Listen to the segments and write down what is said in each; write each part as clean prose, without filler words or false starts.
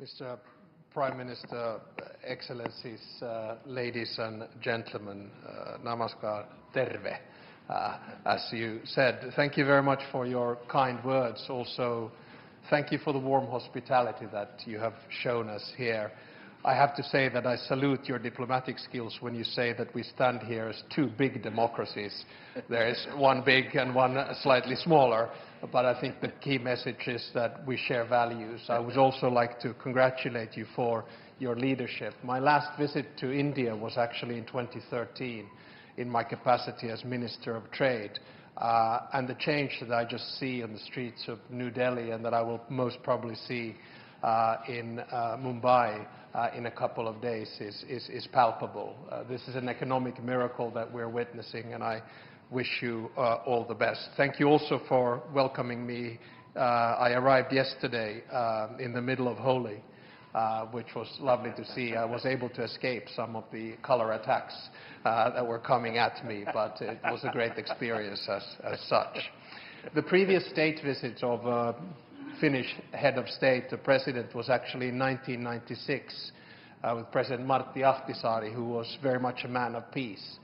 Mr. Prime Minister, Excellencies, ladies and gentlemen, namaskar, terve, as you said. Thank you very much for your kind words. Also, thank you for the warm hospitality that you have shown us here. I have to say that I salute your diplomatic skills when you say that we stand here as two big democracies. There is one big and one slightly smaller, but I think the key message is that we share values. I would also like to congratulate you for your leadership. My last visit to India was actually in 2013 in my capacity as Minister of Trade. And the change that I just see on the streets of New Delhi and that I will most probably see in Mumbai in a couple of days is palpable. This is an economic miracle that we're witnessing, and I wish you all the best. Thank you also for welcoming me. I arrived yesterday in the middle of Holi, which was lovely to see. I was able to escape some of the color attacks that were coming at me, but it was a great experience as such. The previous state visit of Finnish head of state, the president, was actually in 1996 with President Martti Ahtisaari, who was very much a man of peace.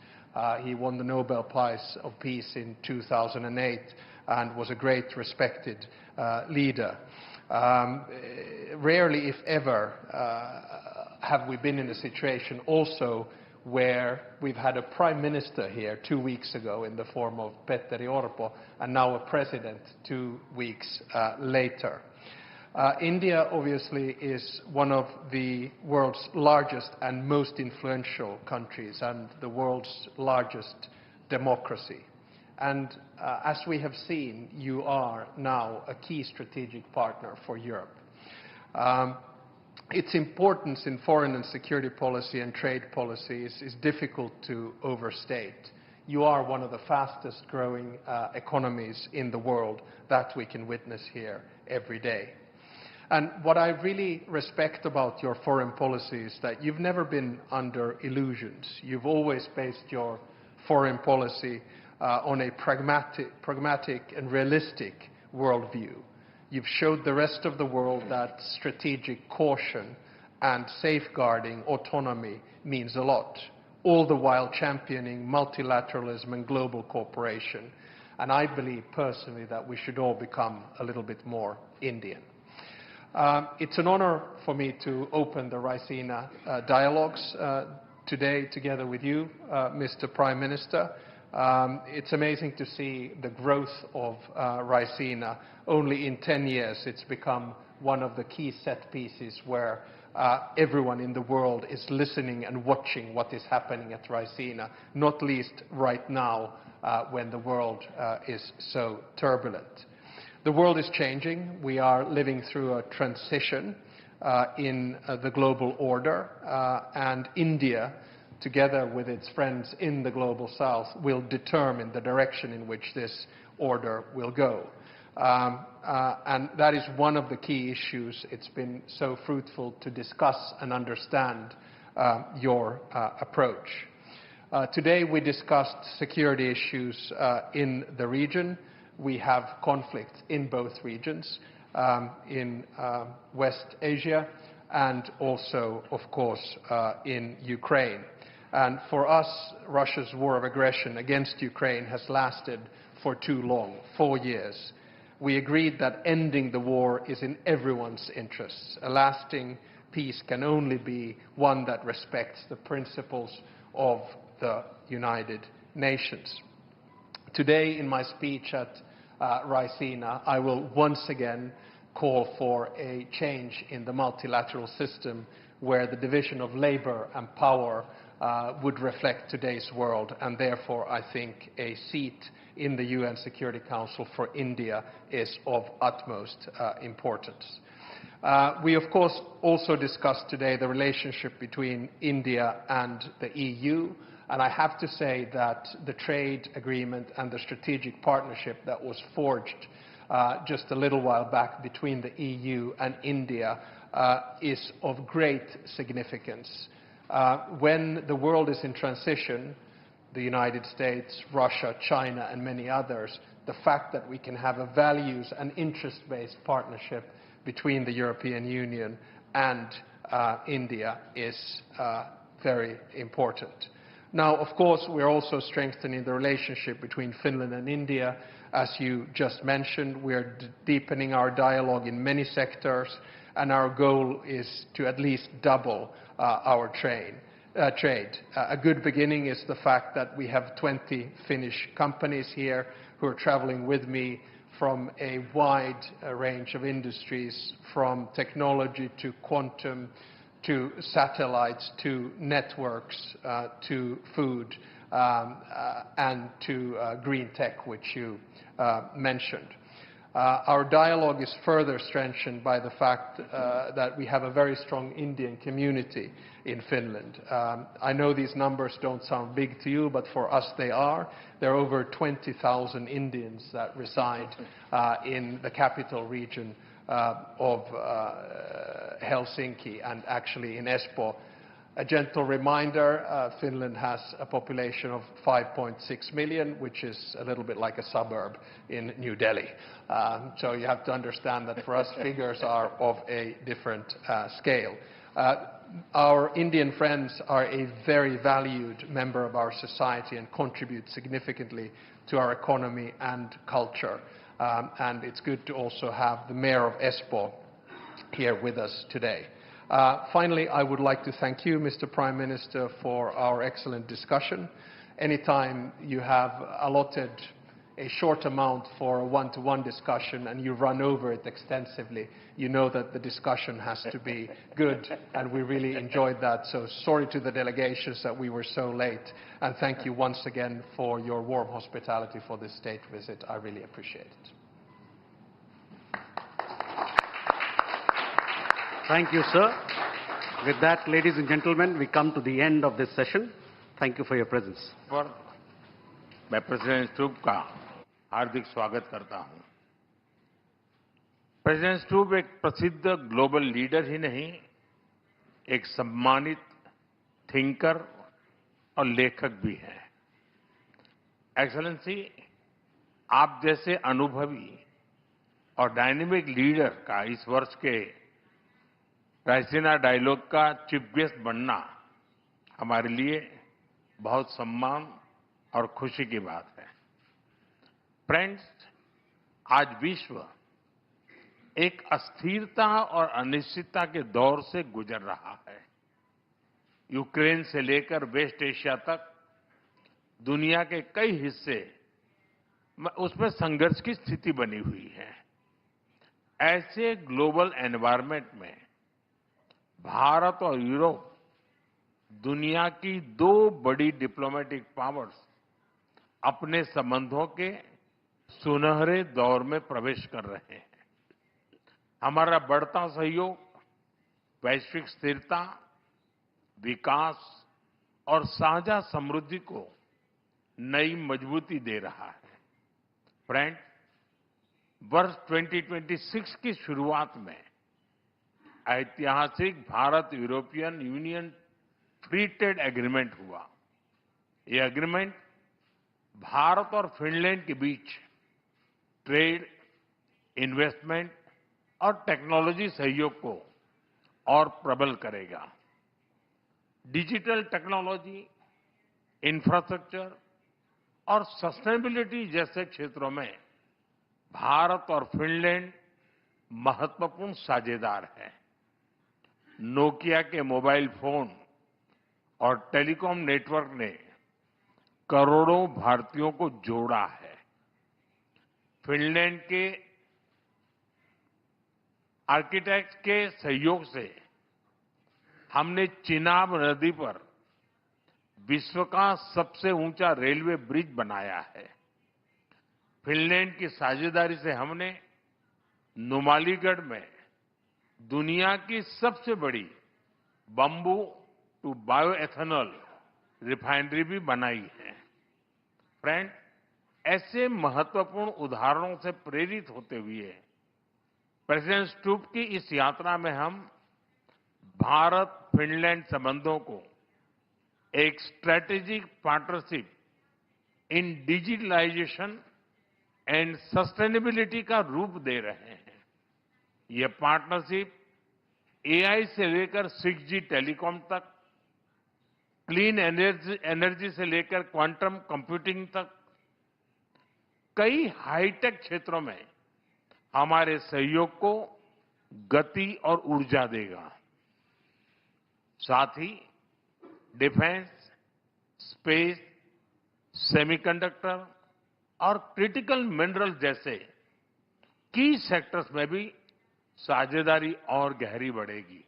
He won the Nobel Prize of Peace in 2008 and was a great respected leader. Rarely, if ever, have we been in a situation also where we've had a prime minister here 2 weeks ago in the form of Petteri Orpo, and now a president 2 weeks later. India obviously is one of the world's largest and most influential countries and the world's largest democracy. And as we have seen, you are now a key strategic partner for Europe. Its importance in foreign and security policy and trade policies is difficult to overstate. You are one of the fastest growing economies in the world that we can witness here every day. And what I really respect about your foreign policy is that you've never been under illusions. You've always based your foreign policy on a pragmatic and realistic worldview. You've showed the rest of the world that strategic caution and safeguarding autonomy means a lot, all the while championing multilateralism and global cooperation. And I believe personally that we should all become a little bit more Indian. It's an honor for me to open the Raisina dialogues today together with you, Mr. Prime Minister. It's amazing to see the growth of Raisina. Only in 10 years it's become one of the key set pieces where everyone in the world is listening and watching what is happening at Raisina, not least right now when the world is so turbulent. The world is changing. We are living through a transition in the global order, and India, together with its friends in the global south, will determine the direction in which this order will go. And that is one of the key issues. It's been so fruitful to discuss and understand your approach. Today we discussed security issues in the region. We have conflict in both regions, in West Asia and also, of course, in Ukraine. And for us, Russia's war of aggression against Ukraine has lasted for too long, 4 years. We agreed that ending the war is in everyone's interests. A lasting peace can only be one that respects the principles of the United Nations. Today, in my speech at Raisina, I will once again call for a change in the multilateral system where the division of labor and power would reflect today's world, and therefore I think a seat in the UN Security Council for India is of utmost importance. We of course also discussed today the relationship between India and the EU, and I have to say that the trade agreement and the strategic partnership that was forged just a little while back between the EU and India is of great significance. When the world is in transition, the United States, Russia, China and many others, the fact that we can have a values and interest-based partnership between the European Union and India is very important. Now, of course, we're also strengthening the relationship between Finland and India. As you just mentioned, we're deepening our dialogue in many sectors, and our goal is to at least double our trade. A good beginning is the fact that we have 20 Finnish companies here who are traveling with me from a wide range of industries, from technology to quantum, to satellites, to networks, to food, and to green tech, which you mentioned. Our dialogue is further strengthened by the fact that we have a very strong Indian community in Finland. I know these numbers don't sound big to you, but for us they are. There are over 20,000 Indians that reside in the capital region of Helsinki and actually in Espoo. A gentle reminder, Finland has a population of 5.6 million, which is a little bit like a suburb in New Delhi. So you have to understand that for us figures are of a different scale. Our Indian friends are a very valued member of our society and contribute significantly to our economy and culture. And it's good to also have the mayor of Espoo here with us today. Finally, I would like to thank you, Mr. Prime Minister, for our excellent discussion. Anytime you have allotted a short amount for a one-to-one discussion and you run over it extensively, you know that the discussion has to be good, and we really enjoyed that. So sorry to the delegations that we were so late, and thank you once again for your warm hospitality for this state visit. I really appreciate it. Thank you, sir. With that, ladies and gentlemen, we come to the end of this session. Thank you for your presence. मैं president स्टूब का हार्दिक स्वागत करता हूं। President स्टूब एक प्रसिद्ध global leader ही नहीं, एक सम्मानित थिंकर और लेखक भी हैं। एक्सेलेंसी, आप जैसे अनुभवी और डायनेमिक लीडर का इस वर्ष के रायसीना डायलॉग का चीफ गेस्ट बनना हमारे लिए बहुत सम्मान और खुशी की बात है। फ्रेंड्स, आज विश्व एक अस्थिरता और अनिश्चितता के दौर से गुजर रहा है। यूक्रेन से लेकर वेस्ट एशिया तक दुनिया के कई हिस्से उसमें संघर्ष की स्थिति बनी हुई है। ऐसे ग्लोबल एनवायरनमेंट में भारत और यूरोप दुनिया की दो बड़ी डिप्लोमेटिक पावर्स अपने संबंधों के सुनहरे दौर में प्रवेश कर रहे हैं। हमारा बढ़ता सहयोग वैश्विक स्थिरता, विकास और साझा समृद्धि को नई मजबूती दे रहा है। फ्रेंड, वर्ष 2026 की शुरुआत में ऐतिहासिक Bharat European union free trade agreement हुआ। ये एग्रीमेंट भारत और फिनलैंड के बीच ट्रेड, इन्वेस्टमेंट और टेक्नोलॉजी सहयोग को और प्रबल करेगा। डिजिटल टेक्नोलॉजी, इंफ्रास्ट्रक्चर और सस्टेनेबिलिटी जैसे क्षेत्रों में भारत और फिनलैंड महत्वपूर्ण साझेदार हैं। नोकिया के मोबाइल फोन और टेलीकॉम नेटवर्क ने करोड़ों भारतीयों को जोड़ा है। फिनलैंड के आर्किटेक्ट्स के सहयोग से हमने चिनाब नदी पर विश्व का सबसे ऊंचा रेलवे ब्रिज बनाया है। फिनलैंड की साझेदारी से हमने नुमालीगढ़ में दुनिया की सबसे बड़ी बंबू टू बायोएथेनॉल रिफाइनरी भी बनाई है। फ्रेंड, ऐसे महत्वपूर्ण उदाहरणों से प्रेरित होते हुए प्रेसिडेंट स्टूब की इस यात्रा में हम भारत फिनलैंड संबंधों को एक strategic partnership in digitalisation and sustainability का रूप दे रहे हैं। यह पार्टनरशिप एआई से लेकर 6G टेलीकॉम तक, क्लीन एनर्जी से लेकर क्वांटम कंप्यूटिंग तक, कई हाईटेक क्षेत्रों में हमारे सहयोग को गति और ऊर्जा देगा। साथ ही डिफेंस, स्पेस, सेमीकंडक्टर और क्रिटिकल मिनरल जैसे की सेक्टर्स में भी साझेदारी और गहरी बढ़ेगी।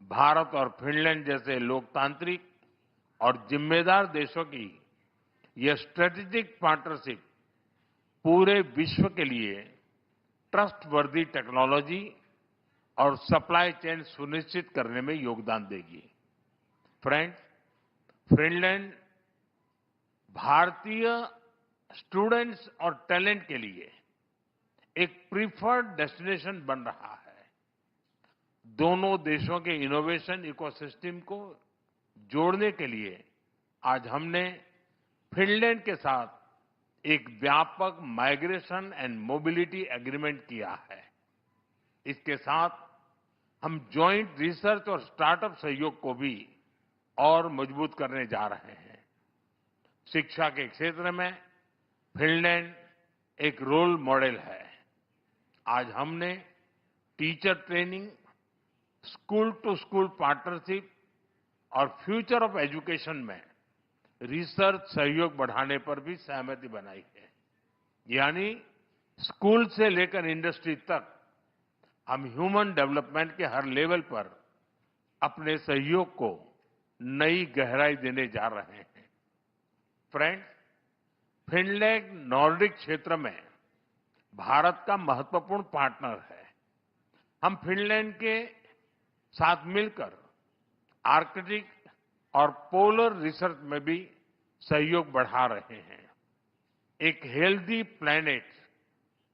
भारत और फिनलैंड जैसे लोकतांत्रिक और जिम्मेदार देशों की यह स्ट्रेटेजिक पार्टनरशिप पूरे विश्व के लिए ट्रस्टवर्दी टेक्नोलॉजी और सप्लाई चेन सुनिश्चित करने में योगदान देगी। फ्रेंड्स, फिनलैंड भारतीय स्टूडेंट्स और टैलेंट के लिए एक प्रीफर्ड डेस्टिनेशन बन रहा है। दोनों देशों के इनोवेशन इकोसिस्टम को जोड़ने के लिए आज हमने फिनलैंड के साथ एक व्यापक माइग्रेशन एंड मोबिलिटी एग्रीमेंट किया है। इसके साथ हम जॉइंट रिसर्च और स्टार्टअप सहयोग को भी और मजबूत करने जा रहे हैं। शिक्षा के क्षेत्र में फिनलैंड एक रोल मॉडल है। आज हमने teacher training, school to school partnership और फ्यूचर ऑफ एजुकेशन में रिसर्च सहयोग बढ़ाने पर भी सहमति बनाई है। यानी स्कूल से लेकर इंडस्ट्री तक हम ह्यूमन डेवलपमेंट के हर लेवल पर अपने सहयोग को नई गहराई देने जा रहे हैं। फ्रेंड्स, फिनलैंड नॉर्डिक क्षेत्र में भारत का महत्वपूर्ण पार्टनर है। हम फिनलैंड के साथ मिलकर आर्कटिक और पोलर रिसर्च में भी सहयोग बढ़ा रहे हैं। एक हेल्दी प्लैनेट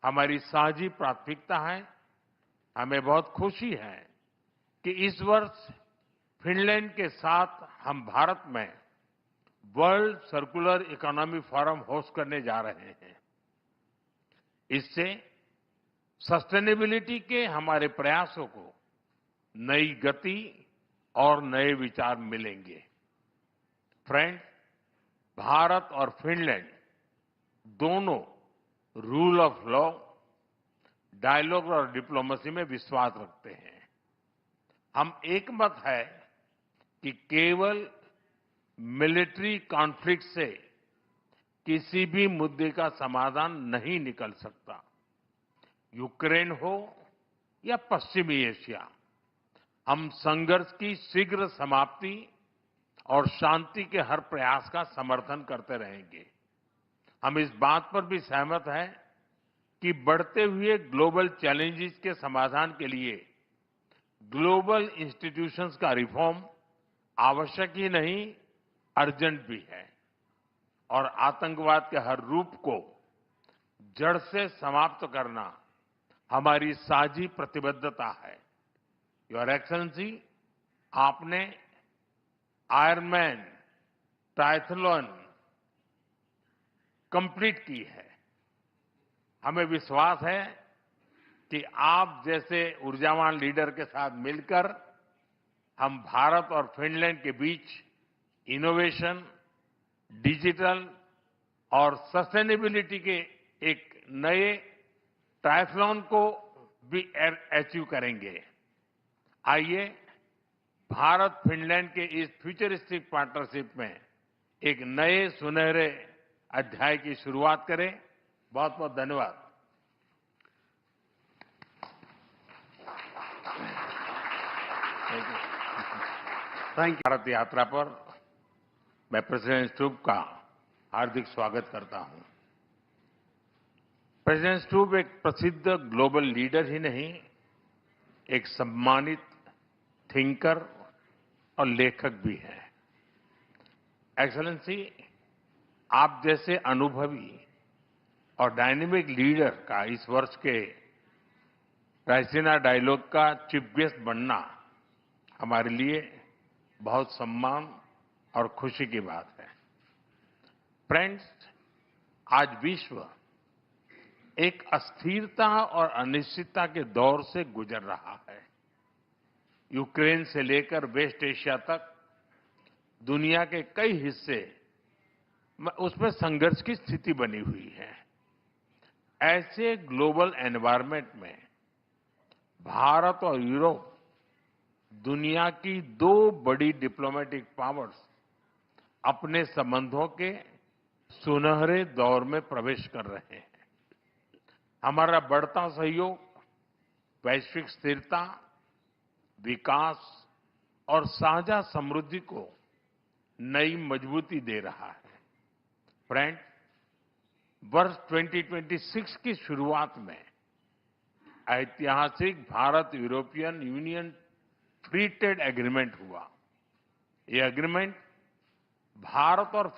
हमारी साझी प्राथमिकता है। हमें बहुत खुशी है कि इस वर्ष फिनलैंड के साथ हम भारत में world circular economy forum host करने जा रहे हैं। इससे सस्टेनेबिलिटी के हमारे प्रयासों को नई गति और नए विचार मिलेंगे। फ्रेंड्स, भारत और फिनलैंड दोनों रूल ऑफ लॉ, डायलॉग और डिप्लोमेसी में विश्वास रखते हैं। हम एकमत है कि केवल मिलिट्री कॉन्फ्लिक्ट से किसी भी मुद्दे का समाधान नहीं निकल सकता। यूक्रेन हो या पश्चिमी एशिया, हम संघर्ष की शीघ्र समाप्ति और शांति के हर प्रयास का समर्थन करते रहेंगे। हम इस बात पर भी सहमत हैं कि बढ़ते हुए ग्लोबल चैलेंजेस के समाधान के लिए ग्लोबल इंस्टीट्यूशंस का रिफॉर्म आवश्यक ही नहीं, अर्जेंट भी है। और आतंकवाद के हर रूप को जड़ से समाप्त करना हमारी साझी प्रतिबद्धता है। योर एक्सेलेंसी, आपने आयरनमैन ट्रायथलॉन कंप्लीट की है। हमें विश्वास है कि आप जैसे ऊर्जावान लीडर के साथ मिलकर हम भारत और फिनलैंड के बीच इनोवेशन, डिजिटल और सस्टेनेबिलिटी के एक नए ट्रायथलॉन को भी अचीव करेंगे। आइए भारत फिनलैंड के इस फ्यूचरिस्टिक पार्टनरशिप में एक नए सुनहरे अध्याय की शुरुआत करें। बहुत बहुत धन्यवाद। थैंक भारत यात्रा पर मैं प्रेसिडेंट स्टूब का हार्दिक स्वागत करता हूं। प्रेसिडेंट स्टूब एक प्रसिद्ध ग्लोबल लीडर ही नहीं, एक सम्मानित थिंकर और लेखक भी हैं। एक्सेलेंसी, आप जैसे अनुभवी और डायनेमिक लीडर का इस वर्ष के रायसीना डायलॉग का चीफ गेस्ट बनना हमारे लिए बहुत सम्मान और खुशी की बात है। फ्रेंड्स, आज विश्व एक अस्थिरता और अनिश्चितता के दौर से गुजर रहा है। यूक्रेन से लेकर वेस्ट एशिया तक दुनिया के कई हिस्से उसमें संघर्ष की स्थिति बनी हुई है। ऐसे ग्लोबल एनवायरनमेंट में भारत और यूरोप दुनिया की दो बड़ी डिप्लोमेटिक पावर्स अपने संबंधों के सुनहरे दौर में प्रवेश कर रहे हैं। हमारा बढ़ता सहयोग वैश्विक स्थिरता, विकास और साझा समृद्धि को नई मजबूती दे रहा है। फ्रेंड, वर्ष 2026 की शुरुआत में ऐतिहासिक Bharat European union free trade agreement हुआ। ये एग्रीमेंट भारत और